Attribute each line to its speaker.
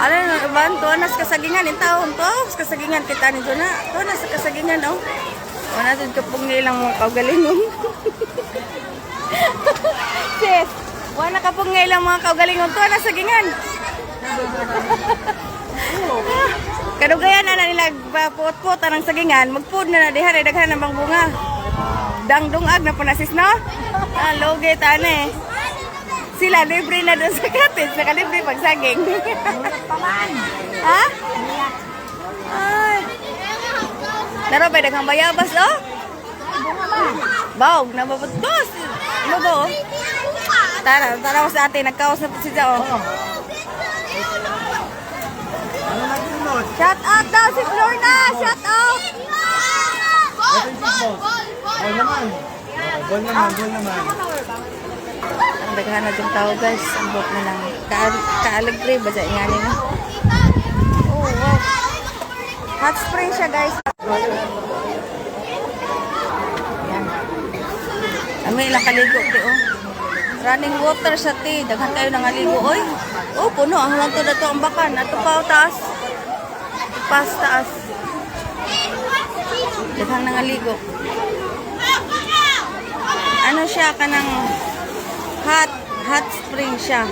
Speaker 1: Ano naman, tuwanas kasagingan, yung taon to, kasagingan kita ni Jona, tuwanas kasagingan, oh. Tuwanas yung kapungay lang mga kaugalingon. Sis, wala kapungay lang mga kaugalingon, tuwanas kasagingan. Kadugayan na nila, puot-puot ng sagingan, magpud na diha, daghan na bang bunga. Dangdungag na panasis, no? Loge, tane. Sila libre na doon sa cottage, nakalibre pag saging. Ha? Ay. Naro ba daghang bayabas, oh? Bawg na mabutos. Ano ba, oh? Tara sa atin, nagkaos na po siya, oh. Shout out daw si Florna! Shout out!
Speaker 2: Bol naman. Bol naman.
Speaker 1: Ang daghan na yung tao, guys. Ang bot na lang. Kaaligre ba siya nga nila? Oh, wow. Hot spring siya, guys. Yan. Amoy ilang kaligo, di, oh. Running water siya, ti. Daghan kayo ng aligo, oy. Oh, puno. Ang lang to na to ang bakan. Ato pa, taas. Taas. Daghan ng aligo. Ano siya, kanang hot spring siya.